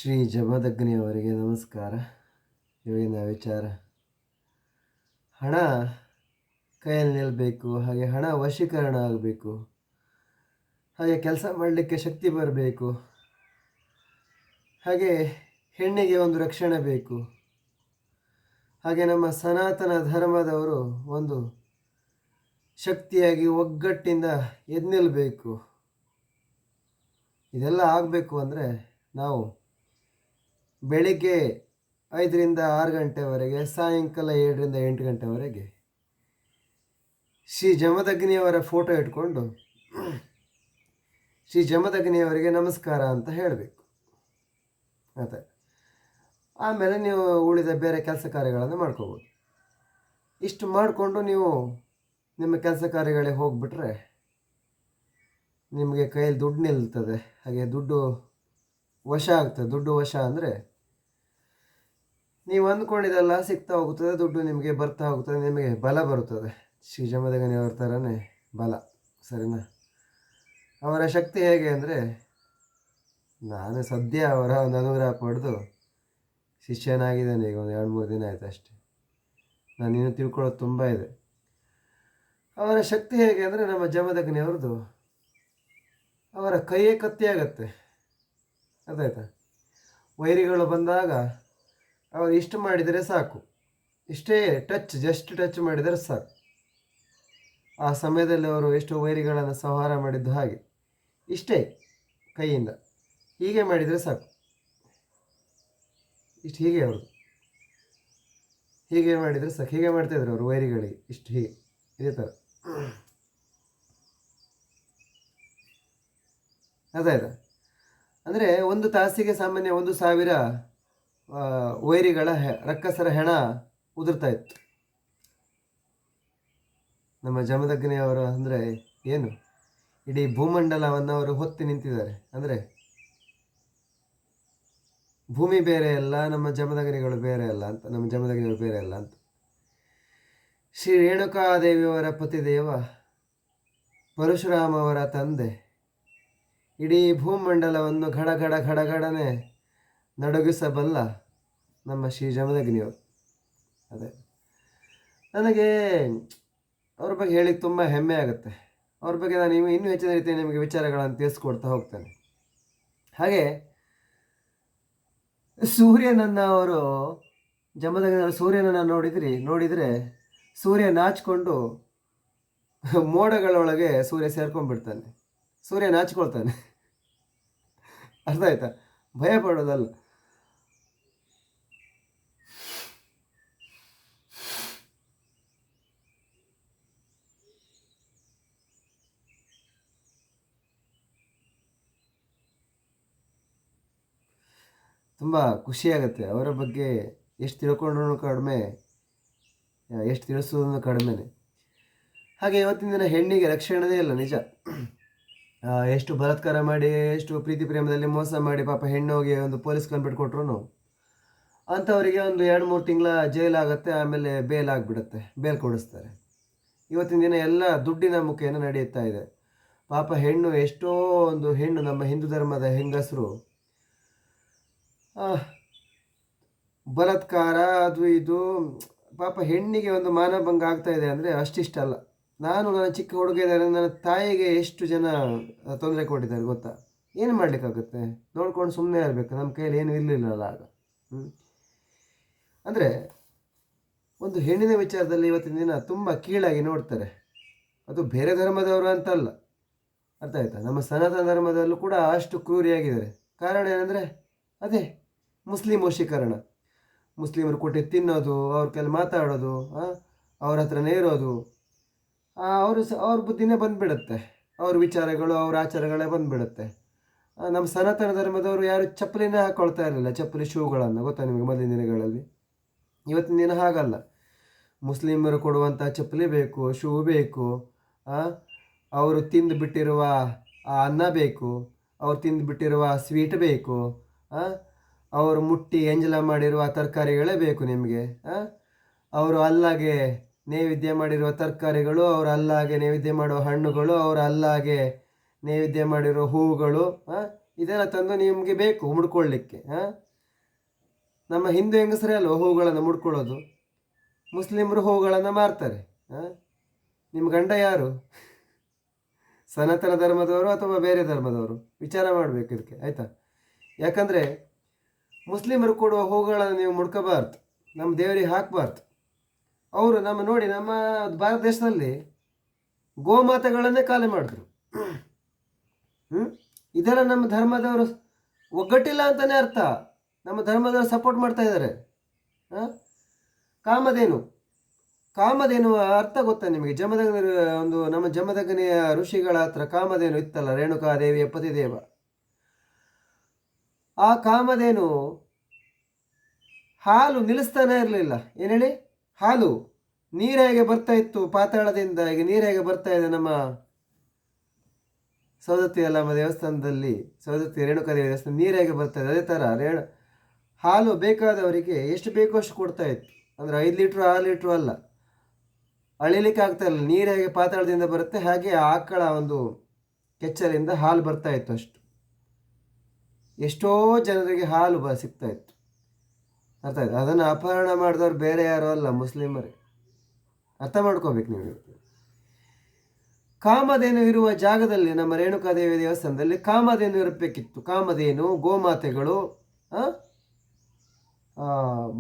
ಶ್ರೀ ಜಮದಗ್ನಿಯವರಿಗೆ ನಮಸ್ಕಾರ. ಇವತ್ತಿನ ವಿಚಾರ, ಹಣ ಕೈಯಲ್ಲಿ ನಿಲ್ಲಬೇಕು, ಹಾಗೆ ಹಣ ವಶೀಕರಣ ಆಗಬೇಕು, ಹಾಗೆ ಕೆಲಸ ಮಾಡಲಿಕ್ಕೆ ಶಕ್ತಿ ಬರಬೇಕು, ಹಾಗೆ ಹೆಣ್ಣಿಗೆ ಒಂದು ರಕ್ಷಣೆ ಬೇಕು, ಹಾಗೆ ನಮ್ಮ ಸನಾತನ ಧರ್ಮದವರು ಒಂದು ಶಕ್ತಿಯಾಗಿ ಒಗ್ಗಟ್ಟಿಂದ ಎದ್ದು ನಿಲ್ಲಬೇಕು. ಇದೆಲ್ಲ ಆಗಬೇಕು ಅಂದರೆ ನಾವು ಬೆಳಿಗ್ಗೆ 5ರಿಂದ 6 ಗಂಟೆವರೆಗೆ, ಸಾಯಂಕಾಲ 7ರಿಂದ 8 ಗಂಟೆವರೆಗೆ ಶ್ರೀ ಜಮದಗ್ನಿಯವರ ಫೋಟೋ ಇಟ್ಕೊಂಡು ಶ್ರೀ ಜಮದಗ್ನಿಯವರಿಗೆ ನಮಸ್ಕಾರ ಅಂತ ಹೇಳಬೇಕು. ಮತ್ತೆ ಆಮೇಲೆ ನೀವು ಉಳಿದ ಬೇರೆ ಕೆಲಸ ಕಾರ್ಯಗಳನ್ನು ಮಾಡ್ಕೋಬೋದು. ಇಷ್ಟು ಮಾಡಿಕೊಂಡು ನೀವು ನಿಮ್ಮ ಕೆಲಸ ಕಾರ್ಯಗಳಿಗೆ ಹೋಗಿಬಿಟ್ರೆ ನಿಮಗೆ ಕೈಯಲ್ಲಿ ದುಡ್ಡು ನಿಲ್ತದೆ. ಹಾಗೆ ದುಡ್ಡು ವಶ ಆಗ್ತದೆ. ದುಡ್ಡು ವಶ ಅಂದರೆ ನೀವು ಅಂದ್ಕೊಂಡಿದ್ದೆಲ್ಲ ಸಿಗ್ತಾ ಹೋಗುತ್ತದೆ, ದುಡ್ಡು ನಿಮಗೆ ಬರ್ತಾ ಹೋಗ್ತದೆ, ನಿಮಗೆ ಬಲ ಬರುತ್ತದೆ. ಶ್ರೀ ಜಮದಗ್ನಿಯವ್ರ ಥರನೇ ಬಲ, ಸರಿನಾ? ಅವರ ಶಕ್ತಿ ಹೇಗೆ ಅಂದರೆ, ನಾನು ಸದ್ಯ ಅವರ ಒಂದು ಅನುಗ್ರಹ ಪಡೆದು ಶಿಷ್ಯನಾಗಿದ್ದೇನೆ. ಈಗ ಒಂದು 2-3 ದಿನ ಆಯಿತು ಅಷ್ಟೇ. ನಾನು ಇನ್ನೂ ತಿಳ್ಕೊಳ್ಳೋದು ತುಂಬ ಇದೆ. ಅವರ ಶಕ್ತಿ ಹೇಗೆ ಅಂದರೆ, ನಮ್ಮ ಜಮದಗ್ನಿಯವ್ರದ್ದು ಅವರ ಕೈಯೇ ಕತ್ತಿಯಾಗತ್ತೆ. ಅದಾಯ್ತಾ? ವೈರಿಗಳು ಬಂದಾಗ ಅವರು ಇಷ್ಟು ಮಾಡಿದರೆ ಸಾಕು, ಇಷ್ಟೇ ಜಸ್ಟ್ ಟಚ್ ಮಾಡಿದರೆ ಸಾಕು. ಆ ಸಮಯದಲ್ಲಿ ಅವರು ಎಷ್ಟೋ ವೈರಿಗಳನ್ನು ಸಂಹಾರ ಮಾಡಿದ್ದು ಹಾಗೆ. ಇಷ್ಟೇ ಕೈಯಿಂದ ಹೀಗೆ ಮಾಡಿದರೆ ಸಾಕು. ಇಷ್ಟು ಹೀಗೆ ಅವರು ಹೀಗೆ ಮಾಡಿದರೆ ಸಾಕು. ಹೀಗೆ ಮಾಡ್ತಾಯಿದ್ರು ಅವರು ವೈರಿಗಳಿಗೆ, ಇಷ್ಟು ಹೀಗೆ, ಇದೇ ಥರ. ಅದಾಯ್ತಾ? ಅಂದರೆ ಒಂದು ತಾಸಿಗೆ ಸಾಮಾನ್ಯ 1,000 ವೈರಿಗಳ ರಕ್ಕಸರ ಹೆಣ ಉದುರ್ತಾ ಇತ್ತು. ನಮ್ಮ ಜಮದಗ್ನಿಯವರು ಅಂದರೆ ಏನು, ಇಡೀ ಭೂಮಂಡಲವನ್ನು ಅವರು ಹೊತ್ತಿ ನಿಂತಿದ್ದಾರೆ. ಅಂದರೆ ಭೂಮಿ ಬೇರೆ ಅಲ್ಲ, ನಮ್ಮ ಜಮದಗ್ನಿಗಳು ಬೇರೆ ಅಲ್ಲ ಅಂತ, ನಮ್ಮ ಜಮದಗ್ನಿಗಳು ಬೇರೆ ಅಲ್ಲ ಅಂತ. ಶ್ರೀ ರೇಣುಕಾದೇವಿಯವರ ಪತಿದೇವ ಪರಶುರಾಮ ಅವರ ತಂದೆ ಇಡೀ ಭೂಮಂಡಲವನ್ನು ಘಡಗಡನೆ ನಡಗಿಸಬಲ್ಲ ನಮ್ಮ ಶ್ರೀ ಜಮದಗ್ನಿಯವರು. ಅದೇ ನನಗೆ ಅವ್ರ ಬಗ್ಗೆ ಹೇಳಿ ತುಂಬ ಹೆಮ್ಮೆ ಆಗುತ್ತೆ. ಅವ್ರ ಬಗ್ಗೆ ನಾನು ಇನ್ನೂ ಹೆಚ್ಚಿನ ರೀತಿಯ ನಿಮಗೆ ವಿಚಾರಗಳನ್ನು ತಿಳಿಸ್ಕೊಡ್ತಾ ಹೋಗ್ತೇನೆ. ಹಾಗೆ ಸೂರ್ಯನನ್ನು ಅವರು ಜಮದಗ್ನಿಯವರು ಸೂರ್ಯನನ್ನು ನೋಡಿದರೆ ಸೂರ್ಯ ನಾಚಿಕೊಂಡು ಮೋಡಗಳೊಳಗೆ ಸೂರ್ಯ ಸೇರ್ಕೊಂಡ್ಬಿಡ್ತಾನೆ. ಸೂರ್ಯ ನಾಚಿಕೊಳ್ತಾನೆ. ಅರ್ಥ ಆಯ್ತಾ? ಭಯ ಪಡೋದಲ್ಲ. ತುಂಬ ಖುಷಿಯಾಗತ್ತೆ ಅವರ ಬಗ್ಗೆ. ಎಷ್ಟು ತಿಳ್ಕೊಂಡ್ರೂ ಕಡಿಮೆ, ಎಷ್ಟು ತಿಳಿಸೋದ್ರೂ ಕಡಿಮೆನೆ. ಹಾಗೆ ಇವತ್ತಿನ ದಿನ ಹೆಣ್ಣಿಗೆ ರಕ್ಷಣೆನೇ ಇಲ್ಲ, ನಿಜ. ಎಷ್ಟು ಬಲಾತ್ಕಾರ ಮಾಡಿ, ಎಷ್ಟು ಪ್ರೀತಿ ಪ್ರೇಮದಲ್ಲಿ ಮೋಸ ಮಾಡಿ ಪಾಪ ಹೆಣ್ಣೋಗಿ ಒಂದು ಪೊಲೀಸ್ ಕಂಪ್ಲೇಂಟ್ ಕೊಟ್ಟರು ಅಂಥವರಿಗೆ ಒಂದು 2-3 ತಿಂಗಳ ಜೈಲಾಗುತ್ತೆ. ಆಮೇಲೆ ಬೇಲ್ ಆಗಿಬಿಡುತ್ತೆ, ಬೇಲ್ ಕೊಡಿಸ್ತಾರೆ. ಇವತ್ತಿನ ದಿನ ಎಲ್ಲ ದುಡ್ಡಿನ ಮುಖೇನ ನಡೆಯುತ್ತಾ ಇದೆ. ಪಾಪ ಹೆಣ್ಣು, ಎಷ್ಟೋ ಒಂದು ಹೆಣ್ಣು, ನಮ್ಮ ಹಿಂದೂ ಧರ್ಮದ ಹೆಂಗಸರು ಬಲಾತ್ಕಾರ ಅದು ಇದು, ಪಾಪ ಹೆಣ್ಣಿಗೆ ಒಂದು ಮಾನಭಂಗ ಆಗ್ತಾ ಇದೆ ಅಂದರೆ ಅಷ್ಟಿಷ್ಟಲ್ಲ. ನನ್ನ ಚಿಕ್ಕ ಹುಡುಗ ಇದ್ದಾರೆ, ನನ್ನ ತಾಯಿಗೆ ಎಷ್ಟು ಜನ ತೊಂದರೆ ಕೊಟ್ಟಿದ್ದಾರೆ ಗೊತ್ತಾ? ಏನು ಮಾಡಲಿಕ್ಕಾಗುತ್ತೆ? ನೋಡ್ಕೊಂಡು ಸುಮ್ಮನೆ ಇರಬೇಕು. ನಮ್ಮ ಕೈಯಲ್ಲಿ ಏನು ಇರಲಿಲ್ಲಲ್ಲ ಆಗ. ಅಂದರೆ ಒಂದು ಹೆಣ್ಣಿನ ವಿಚಾರದಲ್ಲಿ ಇವತ್ತಿನ ದಿನ ತುಂಬ ಕೀಳಾಗಿ ನೋಡ್ತಾರೆ. ಅದು ಬೇರೆ ಧರ್ಮದವರು ಅಂತಲ್ಲ, ಅರ್ಥ ಆಯ್ತಾ? ನಮ್ಮ ಸನಾತನ ಧರ್ಮದಲ್ಲೂ ಕೂಡ ಅಷ್ಟು ಕ್ರೂರಿಯಾಗಿದ್ದಾರೆ. ಕಾರಣ ಏನಂದರೆ ಅದೇ ಮುಸ್ಲಿಂ ವಶೀಕರಣ. ಮುಸ್ಲಿಮರು ಕೊಟ್ಟು ತಿನ್ನೋದು, ಅವ್ರ ಕೈಲಿ ಮಾತಾಡೋದು, ಅವ್ರ ಹತ್ರನೇ ಇರೋದು, ಅವ್ರ ಬುದ್ಧಿನೇ ಬಂದುಬಿಡುತ್ತೆ. ಅವ್ರ ವಿಚಾರಗಳು, ಅವ್ರ ಆಚಾರಗಳೇ ಬಂದುಬಿಡುತ್ತೆ. ನಮ್ಮ ಸನಾತನ ಧರ್ಮದವರು ಯಾರು ಚಪ್ಪಲಿನೇ ಹಾಕ್ಕೊಳ್ತಾ ಇರಲಿಲ್ಲ, ಚಪ್ಪಲಿ ಶೂಗಳನ್ನು, ಗೊತ್ತಾ ನಿಮಗೆ? ಮೊದಲಿನ ದಿನಗಳಲ್ಲಿ. ಇವತ್ತಿನ ದಿನ ಹಾಗಲ್ಲ. ಮುಸ್ಲಿಮರು ಕೊಡುವಂಥ ಚಪ್ಪಲಿ ಬೇಕು, ಶೂ ಬೇಕು, ಅವರು ತಿಂದು ಬಿಟ್ಟಿರುವ ಅನ್ನ ಬೇಕು, ಅವ್ರು ತಿಂದು ಬಿಟ್ಟಿರುವ ಸ್ವೀಟ್ ಬೇಕು, ಅವರು ಮುಟ್ಟಿ ಎಂಜಲ ಮಾಡಿರುವ ತರಕಾರಿಗಳೇ ಬೇಕು ನಿಮಗೆ. ಅವರು ಅಲ್ಲಾಗೆ ನೈವೇದ್ಯ ಮಾಡಿರುವ ತರಕಾರಿಗಳು, ಅವರು ಅಲ್ಲಾಗೆ ನೈವೇದ್ಯ ಮಾಡುವ ಹಣ್ಣುಗಳು, ಅವರು ಅಲ್ಲಾಗೆ ನೈವೇದ್ಯ ಮಾಡಿರೋ ಹೂವುಗಳು, ಇದೆಲ್ಲ ತಂದು ನಿಮಗೆ ಬೇಕು ಮುಡ್ಕೊಳ್ಳಿಕ್ಕೆ. ನಮ್ಮ ಹಿಂದೂ ಹೆಂಗಸರೇ ಅಲ್ವ ಹೂಗಳನ್ನು ಮುಡ್ಕೊಳ್ಳೋದು, ಮುಸ್ಲಿಮರು ಹೂಗಳನ್ನು ಮಾರ್ತಾರೆ. ನಿಮ್ಮ ಗಂಡ ಯಾರು, ಸನಾತನ ಧರ್ಮದವರು ಅಥವಾ ಬೇರೆ ಧರ್ಮದವರು? ವಿಚಾರ ಮಾಡಬೇಕು ಇದಕ್ಕೆ, ಆಯಿತಾ? ಯಾಕಂದರೆ ಮುಸ್ಲಿಮರು ಕೊಡುವ ಹೂಗಳನ್ನು ನೀವು ಮುಡ್ಕೋಬಾರ್ದು, ನಮ್ಮ ದೇವರಿಗೆ ಹಾಕಬಾರ್ದು. ಅವರು ನೋಡಿ ನಮ್ಮ ಭಾರತ ದೇಶದಲ್ಲಿ ಗೋಮಾತೆಗಳನ್ನೇ ಖಾಲಿ ಮಾಡಿದ್ರು. ಇದೆಲ್ಲ ನಮ್ಮ ಧರ್ಮದವರು ಒಗ್ಗಟ್ಟಿಲ್ಲ ಅಂತಲೇ ಅರ್ಥ. ನಮ್ಮ ಧರ್ಮದವರು ಸಪೋರ್ಟ್ ಮಾಡ್ತಾ ಇದ್ದಾರೆ. ಕಾಮಧೇನು ಅರ್ಥ ಗೊತ್ತಾ ನಿಮಗೆ? ನಮ್ಮ ಜಮದಗ್ನಿಯ ಋಷಿಗಳ ಹತ್ರ ಕಾಮಧೇನು ಇತ್ತಲ್ಲ, ರೇಣುಕಾದೇವಿಯ ಪತಿದೇವ. ಆ ಕಾಮಧೇನು ಹಾಲು ನಿಲ್ಲಿಸ್ತಾನೆ ಇರಲಿಲ್ಲ. ಏನು ಹೇಳಿ? ಹಾಲು ನೀರು ಹೇಗೆ ಬರ್ತಾ ಇತ್ತು ಪಾತಾಳದಿಂದ, ಈಗ ನೀರು ಹೇಗೆ ಬರ್ತಾ ಇದೆ ನಮ್ಮ ಸವದತ್ತಿ ಅಲ್ಲಮ್ಮ ದೇವಸ್ಥಾನದಲ್ಲಿ, ಸವದತ್ತಿ ರೇಣುಕಾದೇವಿ ದೇವಸ್ಥಾನ ನೀರು ಹೇಗೆ ಬರ್ತಾ ಇದೆ, ಅದೇ ಥರ ಹಾಲು ಬೇಕಾದವರಿಗೆ ಎಷ್ಟು ಬೇಕೋ ಅಷ್ಟು ಕೊಡ್ತಾ ಇತ್ತು. ಅಂದರೆ 5 ಲೀಟ್ರು 6 ಲೀಟ್ರು ಅಲ್ಲ, ಅಳಿಲಿಕ್ಕೆ ಆಗ್ತಾ ಇಲ್ಲ. ನೀರು ಹೇಗೆ ಪಾತಾಳದಿಂದ ಬರುತ್ತೆ ಹಾಗೆ ಆಕಳ ಒಂದು ಕೆಚ್ಚಲಿಂದ ಹಾಲು ಬರ್ತಾ ಇತ್ತು. ಅಷ್ಟು ಎಷ್ಟೋ ಜನರಿಗೆ ಹಾಲು ಸಿಗ್ತಾ ಇತ್ತು. ಅರ್ಥ ಆಯ್ತು? ಅದನ್ನು ಅಪಹರಣ ಮಾಡಿದವ್ರು ಬೇರೆ ಯಾರು ಅಲ್ಲ, ಮುಸ್ಲಿಮರೇ. ಅರ್ಥ ಮಾಡ್ಕೋಬೇಕು ನೀವು. ಕಾಮಧೇನು ಇರುವ ಜಾಗದಲ್ಲಿ, ನಮ್ಮ ರೇಣುಕಾದೇವಿ ದೇವಸ್ಥಾನದಲ್ಲಿ ಕಾಮಧೇನು ಇರಬೇಕಿತ್ತು. ಕಾಮಧೇನು, ಗೋಮಾತೆಗಳು,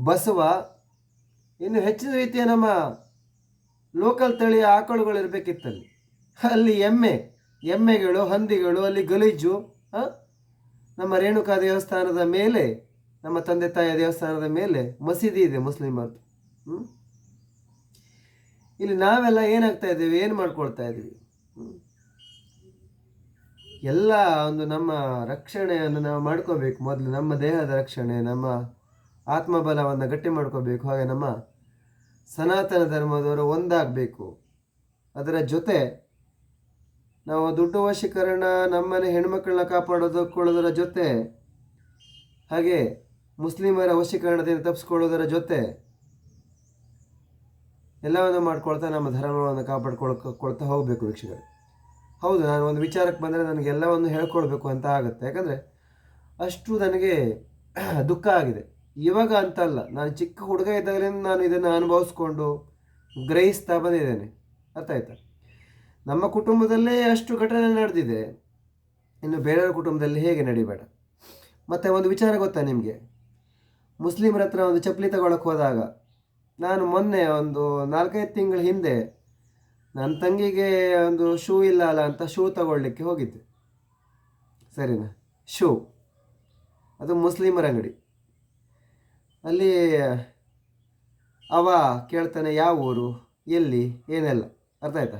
ಬಸವ, ಇನ್ನು ಹೆಚ್ಚಿನ ರೀತಿಯ ನಮ್ಮ ಲೋಕಲ್ ತಳಿಯ ಆಕಳುಗಳು ಇರಬೇಕಿತ್ತಲ್ಲಿ. ಅಲ್ಲಿ ಎಮ್ಮೆಗಳು, ಹಂದಿಗಳು, ಅಲ್ಲಿ ಗಲೀಜು. ನಮ್ಮ ರೇಣುಕಾ ದೇವಸ್ಥಾನದ ಮೇಲೆ, ನಮ್ಮ ತಂದೆ ತಾಯಿಯ ದೇವಸ್ಥಾನದ ಮೇಲೆ ಮಸೀದಿ ಇದೆ ಮುಸ್ಲಿಮರದು. ಇಲ್ಲಿ ನಾವೆಲ್ಲ ಏನಾಗ್ತಾ ಇದ್ದೀವಿ, ಏನು ಮಾಡ್ಕೊಳ್ತಾ ಇದ್ದೀವಿ? ಎಲ್ಲ ಒಂದು ನಮ್ಮ ರಕ್ಷಣೆಯನ್ನು ನಾವು ಮಾಡ್ಕೋಬೇಕು. ಮೊದಲು ನಮ್ಮ ದೇಹದ ರಕ್ಷಣೆ, ನಮ್ಮ ಆತ್ಮಬಲವನ್ನು ಗಟ್ಟಿ ಮಾಡ್ಕೋಬೇಕು. ಹಾಗೆ ನಮ್ಮ ಸನಾತನ ಧರ್ಮದವರು ಒಂದಾಗಬೇಕು. ಅದರ ಜೊತೆ ನಾವು ದುಡ್ಡು ವಶೀಕರಣ, ನಮ್ಮನೆ ಹೆಣ್ಮಕ್ಳನ್ನ ಕಾಪಾಡೋದಕ್ಕೊಳ್ಳೋದರ ಜೊತೆ, ಹಾಗೆ ಮುಸ್ಲಿಮರ ವಶೀಕರಣದಿಂದ ತಪ್ಪಿಸ್ಕೊಳ್ಳೋದರ ಜೊತೆ ಎಲ್ಲವನ್ನು ಮಾಡ್ಕೊಳ್ತಾ ನಮ್ಮ ಧರ್ಮವನ್ನು ಕಾಪಾಡ್ಕೊಳ್ತಾ ಹೋಗಬೇಕು ವೀಕ್ಷಕರೇ. ಹೌದು, ನಾನು ಒಂದು ವಿಚಾರಕ್ಕೆ ಬಂದರೆ ನನಗೆಲ್ಲವನ್ನು ಹೇಳ್ಕೊಳ್ಬೇಕು ಅಂತ ಆಗುತ್ತೆ. ಯಾಕಂದರೆ ಅಷ್ಟು ನನಗೆ ದುಃಖ ಆಗಿದೆ. ಇವಾಗ ಅಂತಲ್ಲ, ನಾನು ಚಿಕ್ಕ ಹುಡುಗ ಇದ್ದಾಗಲಿಂದ ನಾನು ಇದನ್ನು ಅನುಭವಿಸ್ಕೊಂಡು ಗ್ರಹಿಸ್ತಾ ಬಂದಿದ್ದೇನೆ. ಅರ್ಥ ಆಯ್ತಾ? ನಮ್ಮ ಕುಟುಂಬದಲ್ಲೇ ಅಷ್ಟು ಘಟನೆ ನಡೆದಿದೆ, ಇನ್ನು ಬೇರೆಯವ್ರ ಕುಟುಂಬದಲ್ಲಿ ಹೇಗೆ ನಡಿಬೇಡ. ಮತ್ತು ಒಂದು ವಿಚಾರ ಗೊತ್ತಾ ನಿಮಗೆ? ಮುಸ್ಲಿಮರ ಹತ್ರ ಒಂದು ಚಪ್ಪಲಿ ತಗೊಳಕ್ಕೆ ಹೋದಾಗ, ನಾನು ಮೊನ್ನೆ ಒಂದು 4-5 ತಿಂಗಳ ಹಿಂದೆ ನನ್ನ ತಂಗಿಗೆ ಒಂದು ಶೂ ಇಲ್ಲ ಅಲ್ಲ ಅಂತ ಶೂ ತಗೊಳ್ಳಿಕ್ಕೆ ಹೋಗಿದ್ದೆ. ಸರಿನಾ? ಶೂ, ಅದು ಮುಸ್ಲಿಮರ ಅಂಗಡಿ. ಅಲ್ಲಿ ಅವ ಕೇಳ್ತಾನೆ ಯಾವ ಊರು, ಎಲ್ಲಿ, ಏನೆಲ್ಲ. ಅರ್ಥ ಆಯ್ತಾ?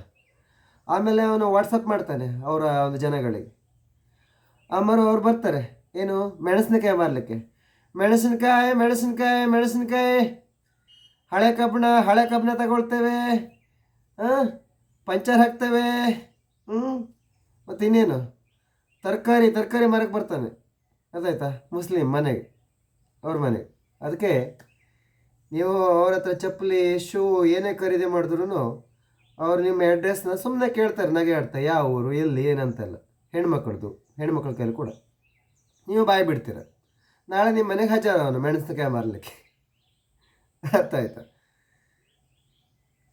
ಆಮೇಲೆ ಅವನು ವಾಟ್ಸಪ್ ಮಾಡ್ತಾನೆ ಅವರ ಒಂದು ಜನಗಳಿಗೆ. ಅವ್ರು ಬರ್ತಾರೆ, ಏನು ಮೆಣಸಿನಕಾಯಿ ಮಾರಲಿಕ್ಕೆ. ಮೆಣಸಿನಕಾಯಿ, ಹಳೆ ಕಬ್ಬಣ ತಗೊಳ್ತೇವೆ, ಪಂಚರ್ ಹಾಕ್ತೇವೆ. ಮತ್ತು ಇನ್ನೇನು ತರಕಾರಿ ಮಾರಕ್ಕೆ ಬರ್ತಾನೆ. ಅದಾಯ್ತಾ? ಮುಸ್ಲಿಂ ಮನೆಗೆ, ಅವ್ರ ಮನೆಗೆ. ಅದಕ್ಕೆ ನೀವು ಅವ್ರ ಹತ್ರ ಚಪ್ಪಲಿ, ಶೂ ಏನೇ ಖರೀದಿ ಮಾಡಿದ್ರು ಅವ್ರು ನಿಮ್ಮ ಅಡ್ರೆಸ್ನ ಸುಮ್ಮನೆ ಕೇಳ್ತಾರೆ, ನಗೆ ಆಡ್ತಾರೆ, ಯಾವ ಊರು, ಎಲ್ಲಿ, ಏನಂತೆಲ್ಲ. ಹೆಣ್ಮಕ್ಳ ಕೈಲಿ ಕೂಡ ನೀವು ಬಾಯಿ ಬಿಡ್ತೀರ. ನಾಳೆ ನಿಮ್ಮ ಮನೆಗೆ ಅವನು ಮೆಣಸಿನಕಾಯಿ ಮಾರಲಿಕ್ಕೆ. ಅರ್ಥ ಆಯ್ತಾ?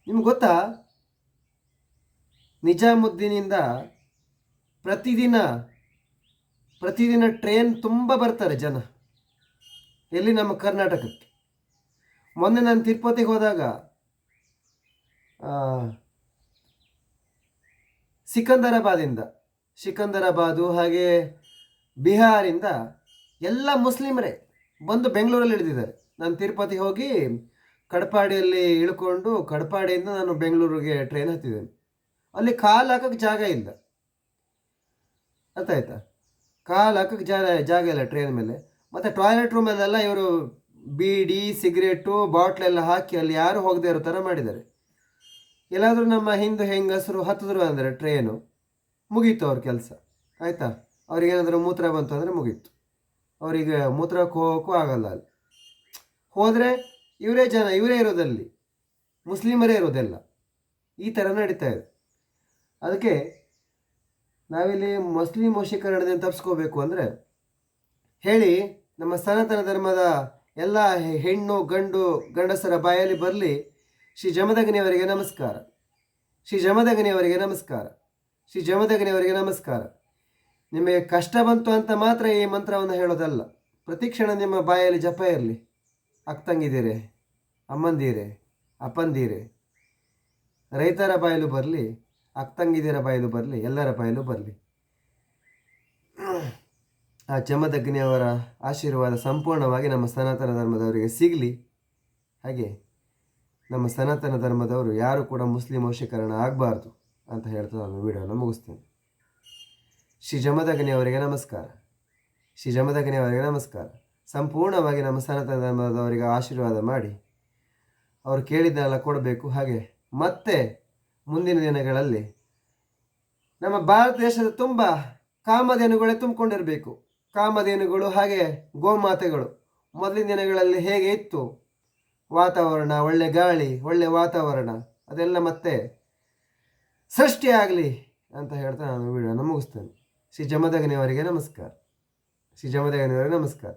ನಿಮ್ಗೆ ಗೊತ್ತಾ, ನಿಜಾಮುದ್ದೀನಿಂದ ಪ್ರತಿದಿನ ಟ್ರೈನ್ ತುಂಬ ಬರ್ತಾರೆ ಜನ. ಎಲ್ಲಿ? ನಮ್ಮ ಕರ್ನಾಟಕಕ್ಕೆ. ಮೊನ್ನೆ ನಾನು ತಿರುಪತಿಗೆ ಹೋದಾಗ ಸಿಕಂದರಾಬಾದು ಹಾಗೆ ಬಿಹಾರಿಂದ ಎಲ್ಲ ಮುಸ್ಲಿಮರೇ ಬಂದು ಬೆಂಗಳೂರಲ್ಲಿ ಇಳಿದಿದ್ದಾರೆ. ನಾನು ತಿರುಪತಿಗೆ ಹೋಗಿ ಕಡಪಾಡಿಯಲ್ಲಿ ಇಳ್ಕೊಂಡು, ಕಡಪಾಡಿಯಿಂದ ನಾನು ಬೆಂಗಳೂರಿಗೆ ಟ್ರೈನ್ ಹತ್ತಿದ್ದೇನೆ. ಅಲ್ಲಿ ಕಾಲು ಹಾಕೋಕ್ಕೆ ಜಾಗ ಇಲ್ಲ. ಅರ್ಥ ಆಯ್ತಾ? ಕಾಲು ಹಾಕೋಕ್ಕೆ ಜಾಗ ಇಲ್ಲ ಟ್ರೈನ್ ಮೇಲೆ. ಮತ್ತು ಟಾಯ್ಲೆಟ್ ರೂಮಲ್ಲೆಲ್ಲ ಇವರು ಬೀಡಿ, ಸಿಗರೇಟು, ಬಾಟ್ಲೆಲ್ಲ ಹಾಕಿ ಅಲ್ಲಿ ಯಾರು ಹೋಗದೆ ಇರೋ ಥರ ಮಾಡಿದ್ದಾರೆ. ಎಲ್ಲಾದರೂ ನಮ್ಮ ಹಿಂದೂ ಹೆಂಗಸರು ಹತ್ತಿದ್ರು ಅಂದರೆ ಟ್ರೈನು ಮುಗೀತು ಅವ್ರ ಕೆಲಸ. ಆಯಿತಾ? ಅವ್ರಿಗೇನಾದರೂ ಮೂತ್ರ ಬಂತು ಅಂದರೆ ಮುಗೀತು. ಅವರಿಗೆ ಮೂತ್ರಕ್ಕೆ ಹೋಗೋಕ್ಕೂ ಆಗಲ್ಲ. ಅಲ್ಲಿ ಹೋದರೆ ಇವರೇ ಇರೋದಲ್ಲಿ, ಮುಸ್ಲಿಮರೇ ಇರೋದೆಲ್ಲ. ಈ ಥರ ನಡೀತಾ ಇದೆ. ಅದಕ್ಕೆ ನಾವಿಲ್ಲಿ ಮುಸ್ಲಿಂ ವಶೀಕರಣದಿಂದ ತಪ್ಪಿಸ್ಕೋಬೇಕು ಅಂದರೆ ಹೇಳಿ ನಮ್ಮ ಸನಾತನ ಧರ್ಮದ ಎಲ್ಲ ಹೆಣ್ಣು ಗಂಡು ಗಂಡಸರ ಬಾಯಲ್ಲಿ ಬರಲಿ, ಶ್ರೀ ಜಮದಗ್ನಿಯವರಿಗೆ ನಮಸ್ಕಾರ, ಶ್ರೀ ಜಮದಗ್ನಿಯವರಿಗೆ ನಮಸ್ಕಾರ, ಶ್ರೀ ಜಮದಗ್ನಿಯವರಿಗೆ ನಮಸ್ಕಾರ. ನಿಮಗೆ ಕಷ್ಟ ಬಂತು ಅಂತ ಮಾತ್ರ ಈ ಮಂತ್ರವನ್ನು ಹೇಳೋದಲ್ಲ, ಪ್ರತಿಕ್ಷಣ ನಿಮ್ಮ ಬಾಯಲ್ಲಿ ಜಪ ಇರಲಿ. ಅಕ್ಕಂಗಿದ್ದೀರೆ, ಅಮ್ಮಂದಿರೆ, ಅಪ್ಪಂದಿರೆ, ರೈತರ ಬಾಯಲು ಬರಲಿ, ಅಕ್ಕಂಗಿದಿರ ಬಾಯಲು ಬರಲಿ, ಎಲ್ಲರ ಬಾಯಲು ಬರಲಿ. ಆ ಜಮದಗ್ನಿಯವರ ಆಶೀರ್ವಾದ ಸಂಪೂರ್ಣವಾಗಿ ನಮ್ಮ ಸನಾತನ ಧರ್ಮದವರಿಗೆ ಸಿಗಲಿ. ಹಾಗೆ ನಮ್ಮ ಸನಾತನ ಧರ್ಮದವರು ಯಾರು ಕೂಡ ಮುಸ್ಲಿಂ ವಶೀಕರಣ ಆಗಬಾರ್ದು ಅಂತ ಹೇಳ್ತಾ ನಾನು ವಿಡಿಯೋನ ಮುಗಿಸ್ತೇನೆ. ಶ್ರೀ ಜಮದಗ್ನಿಯವರಿಗೆ ನಮಸ್ಕಾರ, ಶ್ರೀ ಜಮದಗ್ನಿಯವರಿಗೆ ನಮಸ್ಕಾರ. ಸಂಪೂರ್ಣವಾಗಿ ನಮ್ಮ ಸನಾತನ ಧರ್ಮದವರಿಗೆ ಆಶೀರ್ವಾದ ಮಾಡಿ ಅವರು ಕೇಳಿದ್ದೆಲ್ಲ ಕೊಡಬೇಕು. ಹಾಗೆ ಮತ್ತೆ ಮುಂದಿನ ದಿನಗಳಲ್ಲಿ ನಮ್ಮ ಭಾರತ ದೇಶದ ತುಂಬ ಕಾಮಧೇನುಗಳೇ ತುಂಬಿಕೊಂಡಿರಬೇಕು. ಕಾಮಧೇನುಗಳು ಹಾಗೆ ಗೋಮಾತೆಗಳು ಮೊದಲಿನ ದಿನಗಳಲ್ಲಿ ಹೇಗೆ ಇತ್ತು ವಾತಾವರಣ, ಒಳ್ಳೆ ಗಾಳಿ, ಒಳ್ಳೆ ವಾತಾವರಣ, ಅದೆಲ್ಲ ಮತ್ತೆ ಸೃಷ್ಟಿಯಾಗಲಿ ಅಂತ ಹೇಳ್ತಾ ನಾನು ವಿಡಿಯೋನ ಮುಗಿಸ್ತೇನೆ. ಶ್ರೀ ಜಮದಗ್ನಿಯವರಿಗೆ ನಮಸ್ಕಾರ, ಶ್ರೀ ಜಮದಗ್ನಿಯವರಿಗೆ ನಮಸ್ಕಾರ.